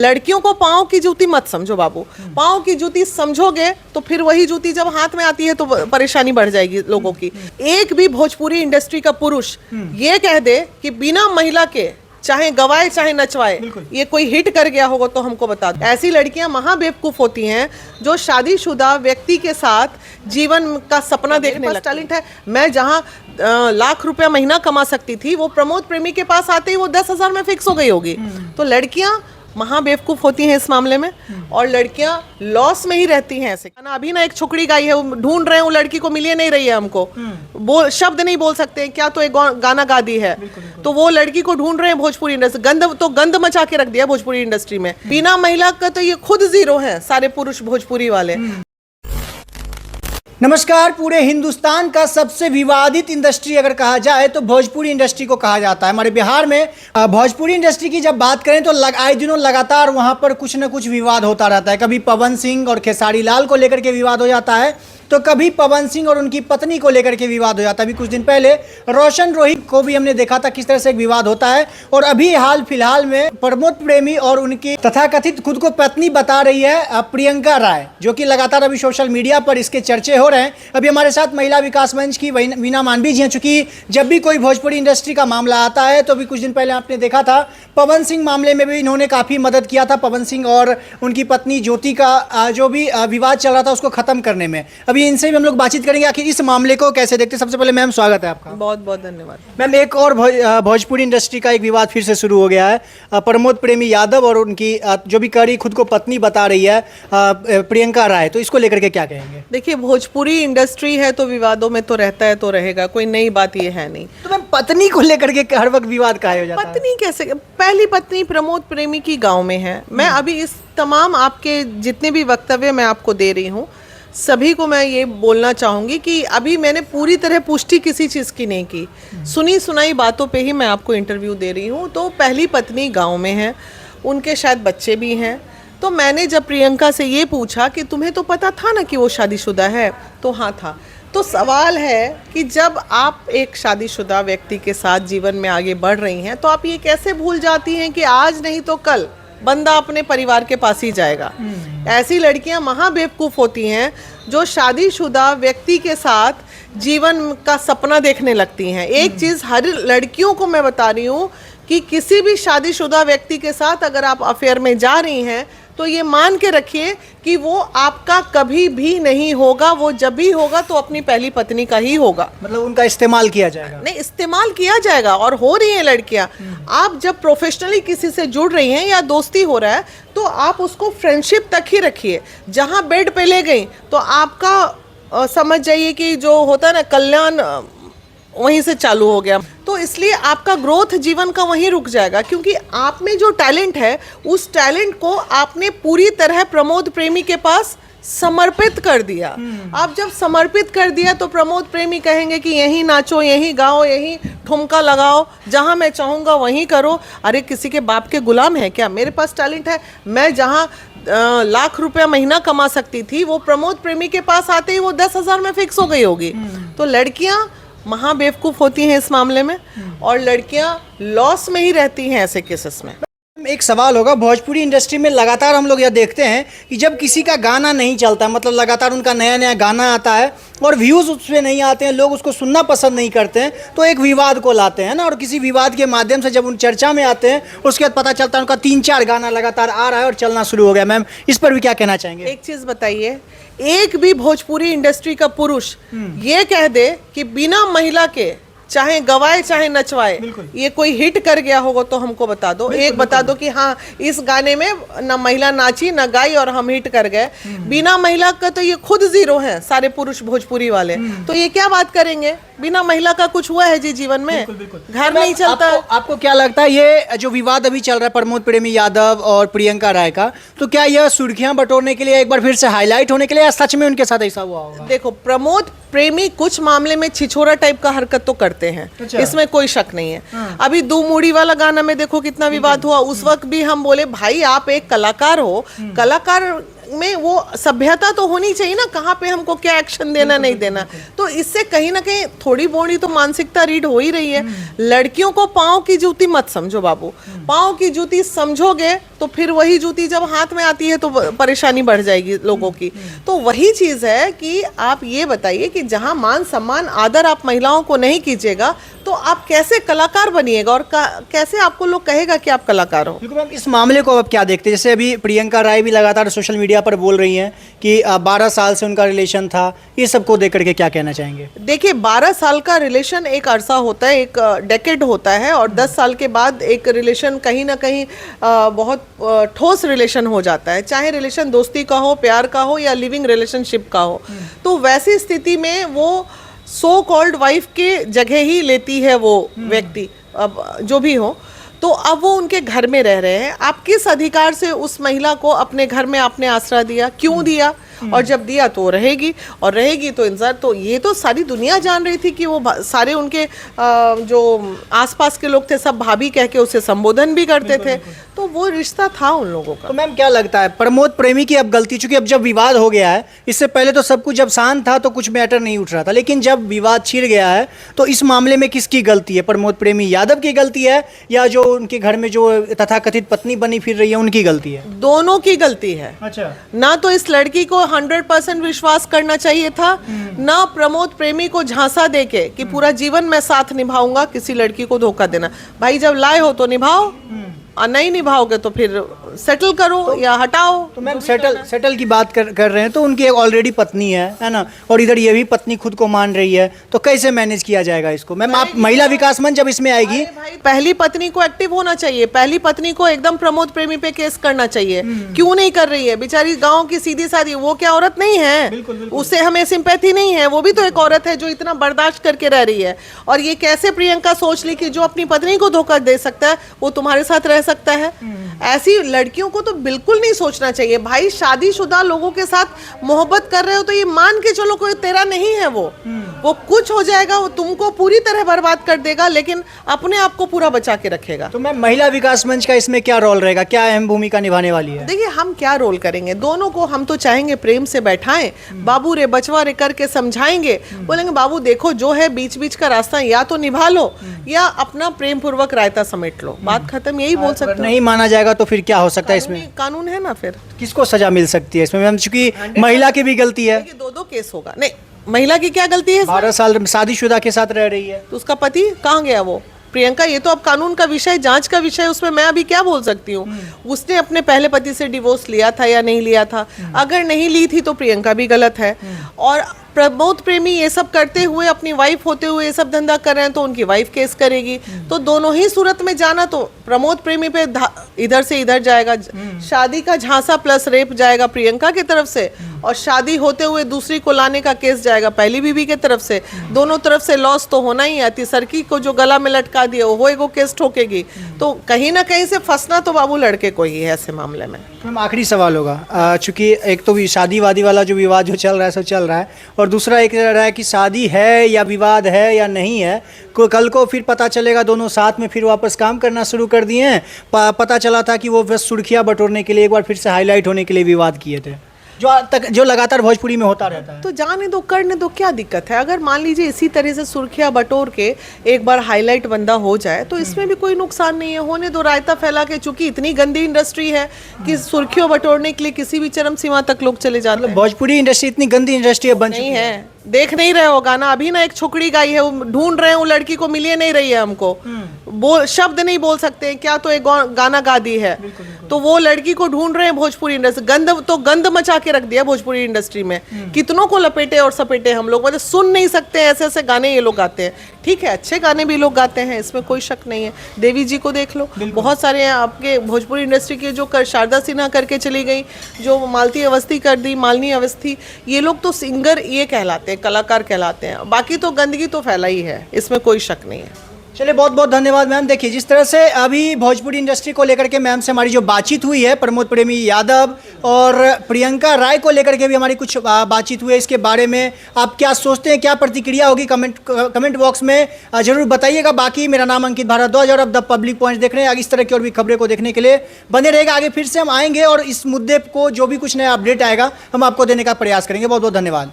लड़कियों को पाँव की जूती मत समझो बाबू। पाँव की जूती समझोगे तो फिर वही जूती जब हाथ में आती है तो परेशानी बढ़ जाएगी लोगों की। एक भी भोजपुरी इंडस्ट्री का पुरुष ये कह दे कि बिना महिला के चाहे गवाए चाहे नचवाए ये कोई हिट कर गया होगा तो हमको बता दो। ऐसी लड़कियां महाबेवकूफ होती हैं जो शादीशुदा व्यक्ति के साथ जीवन का सपना देखने लगती हैं। टैलेंट है, मैं जहां लाख रुपया महीना कमा सकती थी वो प्रमोद प्रेमी के पास आते ही वो 10,000 में फिक्स हो गई होगी। तो लड़कियां महाबेवकूफ होती हैं इस मामले में और लड़कियां लॉस में ही रहती हैं। ऐसे अभी ना एक छोकरी गाई है, ढूंढ रहे हैं, वो लड़की को मिली नहीं रही है हमको, बोल शब्द नहीं बोल सकते क्या तो एक गाना गा दी है। तो वो लड़की को ढूंढ रहे हैं भोजपुरी इंडस्ट्री, गंद मचा के रख दिया भोजपुरी इंडस्ट्री में। बिना महिला का तो ये खुद जीरो है सारे पुरुष भोजपुरी वाले। नमस्कार। पूरे हिंदुस्तान का सबसे विवादित इंडस्ट्री अगर कहा जाए तो भोजपुरी इंडस्ट्री को कहा जाता है। हमारे बिहार में भोजपुरी इंडस्ट्री की जब बात करें तो आए दिनों लगातार वहां पर कुछ न कुछ विवाद होता रहता है। कभी पवन सिंह और खेसारी लाल को लेकर के विवाद हो जाता है तो कभी पवन सिंह और उनकी पत्नी को लेकर के विवाद हो जाता है। अभी कुछ दिन पहले रोशन रोहित को भी हमने देखा था किस तरह से एक विवाद होता है। और अभी हाल फिलहाल में प्रमोद प्रेमी और उनकी तथाकथित खुद को पत्नी बता रही है प्रियंका राय, जो कि लगातार अभी सोशल मीडिया पर इसके चर्चे हो रहे हैं। अभी हमारे साथ महिला विकास मंच की वीना मानवी जी हैं। चूंकि जब भी कोई भोजपुरी इंडस्ट्री का मामला आता है तो अभी कुछ दिन पहले आपने देखा था पवन सिंह मामले में भी इन्होंने काफ़ी मदद किया था, पवन सिंह और उनकी पत्नी ज्योति का जो भी विवाद चल रहा था उसको खत्म करने में। अभी इनसे भी हम लोग बातचीत करेंगे आखिर इस मामले को कैसे देखते हैं। सबसे पहले मैम स्वागत है आपका। बहुत बहुत धन्यवाद मैम। एक और भोजपुरी इंडस्ट्री का एक विवाद फिर से शुरू हो गया है। प्रमोद प्रेमी यादव और उनकी जो भी करी खुद को पत्नी बता रही है प्रियंका राय, तो इसको लेकर के क्या कहेंगे? देखिए, भोजपुरी इंडस्ट्री है तो विवादों में तो रहता है तो रहेगा, कोई नई बात ये है नहीं। तो मैम पत्नी को लेकर के हर वक्त विवाद का हो जाता है। पत्नी कैसे? पहली पत्नी प्रमोद प्रेमी की गांव में है। मैं अभी इस तमाम आपके जितने भी वक्तव्य मैं आपको दे रही हूँ सभी को मैं ये बोलना चाहूँगी कि अभी मैंने पूरी तरह पुष्टि किसी चीज़ की नहीं की, सुनी सुनाई बातों पे ही मैं आपको इंटरव्यू दे रही हूँ। तो पहली पत्नी गांव में है, उनके शायद बच्चे भी हैं। तो मैंने जब प्रियंका से ये पूछा कि तुम्हें तो पता था ना कि वो शादीशुदा है, तो हाँ था। तो सवाल है कि जब आप एक शादीशुदा व्यक्ति के साथ जीवन में आगे बढ़ रही हैं तो आप ये कैसे भूल जाती हैं कि आज नहीं तो कल बंदा अपने परिवार के पास ही जाएगा। ऐसी लड़कियां महाबेवकूफ होती हैं जो शादीशुदा व्यक्ति के साथ जीवन का सपना देखने लगती हैं। एक चीज़ हर लड़कियों को मैं बता रही हूँ कि किसी भी शादीशुदा व्यक्ति के साथ अगर आप अफेयर में जा रही हैं तो ये मान के रखिए कि वो आपका कभी भी नहीं होगा। वो जब भी होगा तो अपनी पहली पत्नी का ही होगा। मतलब उनका इस्तेमाल किया जाएगा? नहीं, इस्तेमाल किया जाएगा। और हो रही हैं लड़कियां, आप जब प्रोफेशनली किसी से जुड़ रही हैं या दोस्ती हो रहा है तो आप उसको फ्रेंडशिप तक ही रखिए। जहां बेड पे ले गई तो आपका समझ जाइए कि जो होता है ना कल्याण वहीं से चालू हो गया। तो इसलिए आपका ग्रोथ जीवन का वहीं रुक जाएगा, क्योंकि आप में जो टैलेंट है उस टैलेंट को आपने पूरी तरह प्रमोद प्रेमी के पास समर्पित कर दिया। आप जब समर्पित कर दिया तो प्रमोद प्रेमी कहेंगे कि यहीं नाचो, यहीं गाओ, यहीं ठुमका लगाओ, जहां मैं चाहूँगा वहीं करो। अरे किसी के बाप के गुलाम है क्या? मेरे पास टैलेंट है, मैं जहां लाख रुपया महीना कमा सकती थी वो प्रमोद प्रेमी के पास आते ही वो 10,000 में फिक्स हो गई होगी। तो लड़कियां महाबेवकूफ होती हैं इस मामले में और लड़कियां लॉस में ही रहती हैं ऐसे केसेस में। एक सवाल होगा, भोजपुरी इंडस्ट्री में लगातार हम लोग यह देखते हैं कि जब किसी का गाना नहीं चलता, मतलब लगातार उनका नया नया गाना आता है और व्यूज़ उस पर नहीं आते हैं, लोग उसको सुनना पसंद नहीं करते हैं, तो एक विवाद को लाते हैं ना। और किसी विवाद के माध्यम से जब उन चर्चा में आते हैं उसके बाद पता चलता है उनका 3-4 गाना लगातार आ रहा है और चलना शुरू हो गया। मैम इस पर भी क्या कहना चाहेंगे? एक चीज़ बताइए, एक भी भोजपुरी इंडस्ट्री का पुरुष ये कह दे कि बिना महिला के चाहे गवाए चाहे नचवाए ये कोई हिट कर गया होगा तो हमको बता दो। एक बता दो कि हाँ इस गाने में न महिला नाची न गाई और हम हिट कर गए। बिना महिला का तो ये खुद जीरो है सारे पुरुष भोजपुरी वाले। तो ये क्या बात करेंगे? बिना महिला का कुछ हुआ है जी जीवन में? घर नहीं चलता। आपको क्या लगता है ये जो विवाद अभी चल रहा है प्रमोद प्रेमी यादव और प्रियंका राय का, तो क्या यह सुर्खियां बटोरने के लिए एक बार फिर से हाईलाइट होने के लिए या सच में उनके साथ ऐसा हुआ होगा? देखो, प्रमोद प्रेमी कुछ मामले में छिछोरा टाइप का हरकत तो करते हैं। अच्छा। इसमें कोई शक नहीं है। अभी दो मूड़ी वाला गाना में देखो कितना विवाद हुआ। उस वक्त भी हम बोले भाई आप एक कलाकार हो, कलाकार में वो सभ्यता तो होनी चाहिए ना, कहाँ पे हमको क्या एक्शन देना नहीं देना। तो इससे कहीं ना कहीं थोड़ी बोड़ी तो मानसिकता रीड हो ही रही है। लड़कियों को पाँव की जूती मत समझो बाबू, पाँव की जूती समझोगे तो फिर वही जूती जब हाथ में आती है तो परेशानी बढ़ जाएगी लोगों की। तो वही चीज है कि आप ये बताइए कि जहां मान सम्मान आदर आप महिलाओं को नहीं कीजिएगा तो आप कैसे कलाकार बनिएगा, और कैसे आपको लोग कहेगा कि आप कलाकार हो। बिल्कुल मैम, इस मामले को आप क्या देखते हैं? जैसे अभी प्रियंका राय भी लगातार सोशल मीडिया पर बोल रही हैं कि 12 साल से उनका रिलेशन था, ये सबको देख करके क्या कहना चाहेंगे? देखिए 12 साल का रिलेशन एक अरसा होता है, एक डेकेड होता है, और 10 साल के बाद एक रिलेशन कहीं ना कहीं बहुत ठोस रिलेशन हो जाता है, चाहे रिलेशन दोस्ती का हो, प्यार का हो या लिविंग रिलेशनशिप का हो। तो वैसी स्थिति में वो सो कॉल्ड वाइफ के जगह ही लेती है वो व्यक्ति, अब जो भी हो। तो अब वो उनके घर में रह रहे हैं, आप किस अधिकार से उस महिला को अपने घर में आपने आसरा दिया, क्यों दिया? और जब दिया तो रहेगी, और रहेगी तो इंतजार। तो ये तो सारी दुनिया जान रही थी कि वो सारे उनके जो आसपास के लोग थे सब भाभी कह के उसे संबोधन भी करते थे, तो वो रिश्ता था उन लोगों का। तो मैम क्या लगता है प्रमोद प्रेमी की अब गलती, चूंकि अब जब विवाद हो गया है, इससे पहले तो सब कुछ जब शांत था तो कुछ मैटर नहीं उठ रहा था, लेकिन जब विवाद छिड़ गया है तो इस मामले में किसकी गलती है? प्रमोद प्रेमी यादव की गलती है या जो उनके घर में जो तथाकथित पत्नी बनी फिर रही है उनकी गलती है? दोनों की गलती है। अच्छा, ना तो इस लड़की को 100% विश्वास करना चाहिए था, ना प्रमोद प्रेमी को झांसा देके कि पूरा जीवन मैं साथ निभाऊंगा, किसी लड़की को धोखा देना। भाई जब लाए हो तो निभाओ, और नहीं निभाओगे तो फिर सेटल करो या हटाओ। तो मैम सेटल की बात कर रहे हैं तो उनकी एक ऑलरेडी पत्नी है ना, और इधर ये भी पत्नी खुद को मान रही है, तो कैसे मैनेज किया जाएगा इसको? मैम आप महिला विकास मंच जब इसमें आएगी, भाई पहली पत्नी को एक्टिव होना चाहिए, पहली पत्नी को एकदम प्रमोद प्रेमी पे केस करना चाहिए। क्यों नहीं कर रही है? बेचारी गांव की सीधी सादी, वो क्या औरत नहीं है? उससे हमें सिंपैथी नहीं है, वो भी तो एक औरत है जो इतना बर्दाश्त करके रह रही है। और ये कैसे प्रियंका सोच ली कि जो अपनी पत्नी को धोखा दे सकता है वो तुम्हारे साथ रह सकता है? ऐसी लड़कियों को तो बिल्कुल नहीं सोचना चाहिए। भाई शादीशुदा लोगों के साथ मोहब्बत कर रहे हो तो ये मान के चलो कोई तेरा नहीं है, वो कुछ हो जाएगा, वो तुमको पूरी तरह बर्बाद कर देगा, लेकिन अपने आप को पूरा बचा के रखेगा। तो मैम महिला विकास मंच का इसमें क्या रोल रहेगा, क्या अहम भूमिका निभाने वाली है? देखिए हम क्या रोल करेंगे, दोनों को हम तो चाहेंगे प्रेम से बैठाएं, बाबू रे बचवा रे करके समझाएंगे, बोलेंगे बाबू देखो जो है बीच बीच का रास्ता या तो निभा लो या अपना प्रेम पूर्वक रायता समेट लो, बात खत्म। यही बोल सकते हो। नहीं माना जाएगा तो फिर क्या हो सकता है इसमें? कानून है ना, फिर किसको सजा मिल सकती है इसमें मैम, चूंकि महिला की भी गलती है? दो केस होगा। नहीं, महिला की क्या गलती है? 12 साल शादीशुदा के साथ रह रही है तो उसका पति कहाँ गया? वो प्रियंका, ये तो अब कानून का विषय, जांच का विषय, उसमें मैं अभी क्या बोल सकती हूँ। उसने अपने पहले पति से डिवोर्स लिया था या नहीं लिया था? अगर नहीं ली थी तो प्रियंका भी गलत है। और प्रमोद प्रेमी ये सब करते हुए, अपनी वाइफ होते हुए ये सब धंधा कर रहे हैं तो उनकी वाइफ केस करेगी। तो दोनों ही सूरत में जाना तो प्रमोद प्रेमी पे इधर से इधर जाएगा, शादी का झांसा प्लस रेप जाएगा प्रियंका की तरफ से, और शादी होते हुए दूसरी को लाने का केस जाएगा पहली बीवी की तरफ से। दोनों तरफ से लॉस तो होना ही है। तीसरकी को जो गला में लटका दिया वो एगो केस ठोकेगी, तो कहीं ना कहीं से फंसना तो बाबू लड़के को ही है ऐसे मामले में। मैम आखिरी सवाल होगा, चूंकि एक तो शादी वादी वाला जो विवाद जो चल रहा है सो चल रहा है, और दूसरा एक रहा है कि शादी है या विवाद है या नहीं है, कल को फिर पता चलेगा दोनों साथ में फिर वापस काम करना शुरू कर दिए हैं। पता चला था कि वो बस सुर्खियां बटोरने के लिए एक बार फिर से हाईलाइट होने के लिए विवाद किए थे, जो लगातार भोजपुरी में होता रहता है। तो जाने दो, करने दो, क्या दिक्कत है? अगर मान लीजिए इसी तरह से सुर्खियां बटोर के एक बार हाईलाइट बंदा हो जाए तो इसमें भी कोई नुकसान नहीं है, होने दो, रायता फैला के। चूंकि इतनी गंदी इंडस्ट्री है कि सुर्खियों बटोरने के लिए किसी भी चरम सीमा तक लोग चले जाते हैं। भोजपुरी इंडस्ट्री इतनी गंदी इंडस्ट्री बन नहीं है, देख नहीं रहे हो गाना? अभी ना एक छोकरी गाई है, वो ढूंढ रहे हैं, वो लड़की को मिलिए नहीं रही है हमको, शब्द नहीं बोल सकते क्या, तो एक गाना गा दी है। तो वो लड़की को ढूंढ रहे हैं भोजपुरी इंडस्ट्री। गंद मचा के रख दिया भोजपुरी इंडस्ट्री में। कितनों को लपेटे और सपेटे हम लोग, मतलब सुन नहीं सकते, ऐसे ऐसे गाने ये लोग गाते हैं। ठीक है, अच्छे गाने भी लोग गाते हैं, इसमें कोई शक नहीं है। देवी जी को देख लो, बहुत सारे आपके भोजपुरी इंडस्ट्री के, जो शारदा सिन्हा करके चली गई, जो मालती अवस्थी कर दी, मालिनी अवस्थी, ये लोग तो सिंगर ये कहलाते हैं, कलाकार कहलाते हैं। बाकी तो गंदगी तो फैला ही है, इसमें कोई शक नहीं है। चलिए बहुत बहुत धन्यवाद मैम। देखिए जिस तरह से अभी भोजपुरी इंडस्ट्री को लेकर के मैम से हमारी जो बातचीत हुई है, प्रमोद प्रेमी यादव और प्रियंका राय को लेकर के भी हमारी कुछ बातचीत हुई है। इसके बारे में आप क्या सोचते हैं, क्या प्रतिक्रिया होगी, कमेंट बॉक्स में जरूर बताइएगा। बाकी मेरा नाम अंकित भारद्वाज और अब द पब्लिक पॉइंट देख रहे हैं। इस तरह की और भी खबरें को देखने के लिए बने रहेगा। आगे फिर से हम आएंगे और इस मुद्दे को जो भी कुछ नया अपडेट आएगा हम आपको देने का प्रयास करेंगे। बहुत बहुत धन्यवाद।